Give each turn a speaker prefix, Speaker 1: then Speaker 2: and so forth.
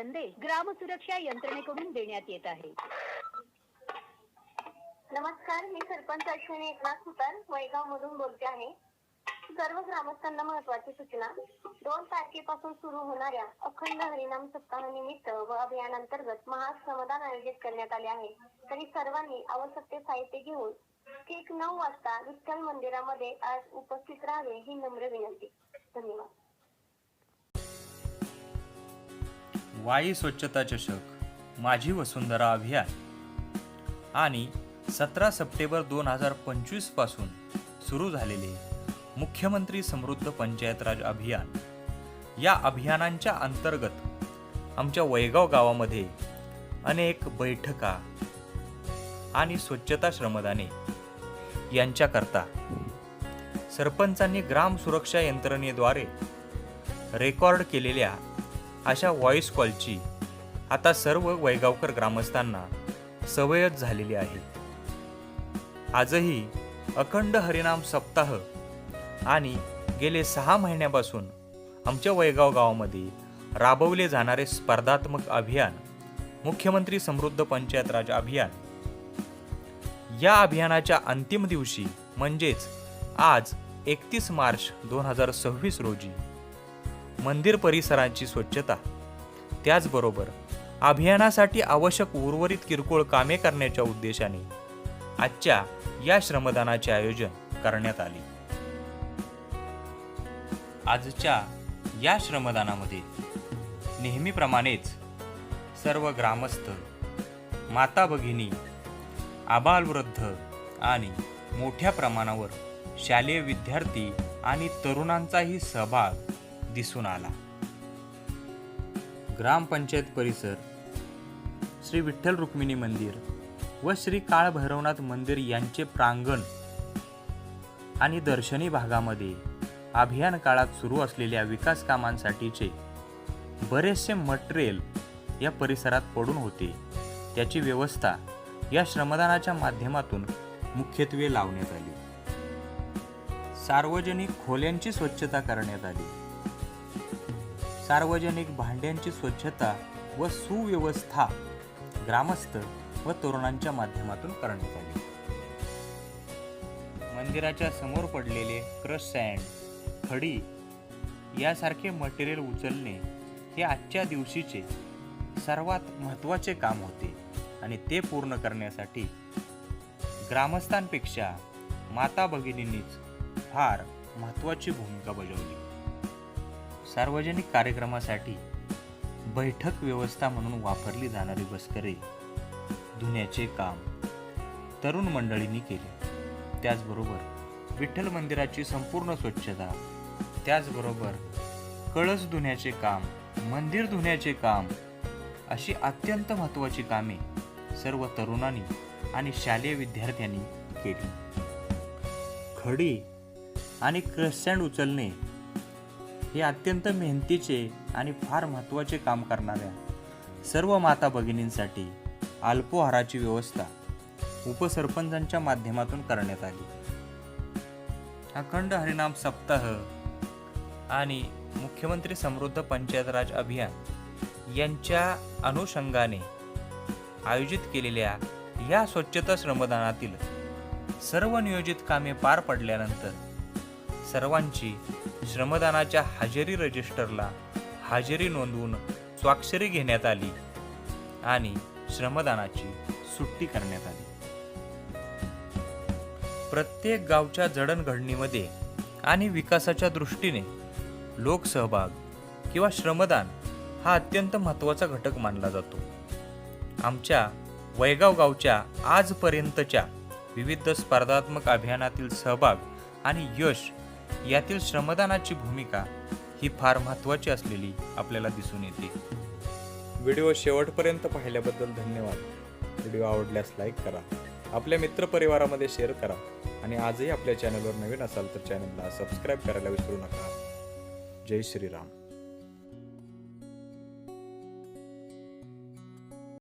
Speaker 1: संदेश ग्राम सुरक्षा यंत्रणेकडून देण्यात येत आहे।
Speaker 2: नमस्कार, मी सरपंच अश्विनी एकनाथ सुतार वैगाव मधून बोलते आहे। सर्व ग्रामस्थांना महत्त्वाची सूचना। 2 तारखेपासून सुरू होणाऱ्या अखंड हरिनाम सप्ताहानिमित्त व अभियानांतर्गत महाश्रमदान आयोजित करण्यात आले आहे। तरी सर्वांनी आवश्यक ते साहित्य घेऊन ठीक 9 वाजता विठ्ठल मंदिरामध्ये आज उपस्थित राहावे ही नम्र विनंती। धन्यवाद।
Speaker 3: वाई स्वच्छता चषक माझी वसुंधरा अभियान आणि 17 सप्टेंबर 2025 पासून सुरू झालेले मुख्यमंत्री समृद्ध पंचायत राज अभियान या अभियानांच्या अंतर्गत आमच्या वैगाव गावामध्ये अनेक बैठका आणि स्वच्छता श्रमदाने यांच्याकरता सरपंचांनी ग्राम सुरक्षा यंत्रणेद्वारे रेकॉर्ड केलेल्या अशा व्हॉइस कॉलची आता सर्व वैगावकर ग्रामस्थांना सवयच झालेली आहे। आजही अखंड हरिनाम सप्ताह आणि गेले 6 महिन्यापासून आमच्या वैगाव गावामध्ये राबवले जाणारे स्पर्धात्मक अभियान मुख्यमंत्री समृद्ध पंचायत राज अभियान या अभियानाच्या अंतिम दिवशी म्हणजेच आज 31 मार्च 2026 रोजी मंदिर परिसरांची स्वच्छता त्याचबरोबर अभियानासाठी आवश्यक उर्वरित किरकोळ कामे करण्याच्या उद्देशाने आजच्या या श्रमदानाचे आयोजन करण्यात आले। आजच्या या श्रमदानामध्ये नेहमीप्रमाणेच सर्व ग्रामस्थ, माता भगिनी, आबालवृद्ध आणि मोठ्या प्रमाणावर शालेय विद्यार्थी आणि तरुणांचाही सहभाग दिसून आला। ग्रामपंचायत परिसर, श्री विठ्ठल रुक्मिणी मंदिर व श्री काळ भैरवनाथ मंदिर यांचे प्रांगण आणि दर्शनी भागामध्ये अभियान काळात सुरू असलेल्या विकास कामांसाठीचे बरेचसे मटेरियल या परिसरात पडून होते। त्याची व्यवस्था या श्रमदानाच्या माध्यमातून मुख्यत्वे लावण्यात आली। सार्वजनिक खोल्यांची स्वच्छता करण्यात आली। सार्वजनिक भांड्यांची स्वच्छता व सुव्यवस्था ग्रामस्थ व तरुणांच्या माध्यमातून करण्यात आली। मंदिराच्या समोर पडलेले क्रश सँड, खडी यासारखे मटेरियल उचलणे हे आजच्या दिवशीचे सर्वात महत्त्वाचे काम होते आणि ते पूर्ण करण्यासाठी ग्रामस्थांपेक्षा माता भगिनींनीच फार महत्त्वाची भूमिका बजावली। सार्वजनिक कार्यक्रमासाठी बैठक व्यवस्था म्हणून वापरली जाणारी बसकरे धुण्याचे काम तरुण मंडळींनी केले। त्याचबरोबर विठ्ठल मंदिराची संपूर्ण स्वच्छता, त्याचबरोबर कळस धुण्याचे काम, मंदिर धुण्याचे काम अशी अत्यंत महत्त्वाची कामे सर्व तरुणांनी आणि शालेय विद्यार्थ्यांनी केली। खडी आणि क्रशसँड उचलणे हे अत्यंत मेहनतीचे आणि फार महत्त्वाचे काम करणाऱ्या सर्व माता भगिनींसाठी अल्पोहाराची व्यवस्था उपसरपंचांच्या माध्यमातून करण्यात आली। अखंड हरिनाम सप्ताह आणि मुख्यमंत्री समृद्ध पंचायत राज अभियान यांच्या अनुषंगाने आयोजित केलेल्या या स्वच्छता श्रमदानातील सर्व नियोजित कामे पार पडल्यानंतर सर्वांची श्रमदानाच्या हजेरी रजिस्टरला हजेरी नोंदवून स्वाक्षरी घेण्यात आली आणि श्रमदानाची सुट्टी करण्यात आली। प्रत्येक गावच्या जडणघडणीमध्ये आणि विकासाच्या दृष्टीने लोकसहभाग किंवा श्रमदान हा अत्यंत महत्त्वाचा घटक मानला जातो। आमच्या वैगाव गावच्या आजपर्यंतच्या विविध स्पर्धात्मक अभियानातील सहभाग आणि यश यातील श्रमदानाची भूमिका ही फार महत्त्वाची असलेली आपल्याला दिसून येते। व्हिडिओ शेवटपर्यंत पाहिल्याबद्दल धन्यवाद। व्हिडिओ आवडल्यास लाईक करा, आपल्या मित्रपरिवारामध्ये शेअर करा आणि आजही आपल्या चॅनलवर नवीन असाल तर चॅनलला सबस्क्राईब करायला विसरू नका। जय श्रीराम।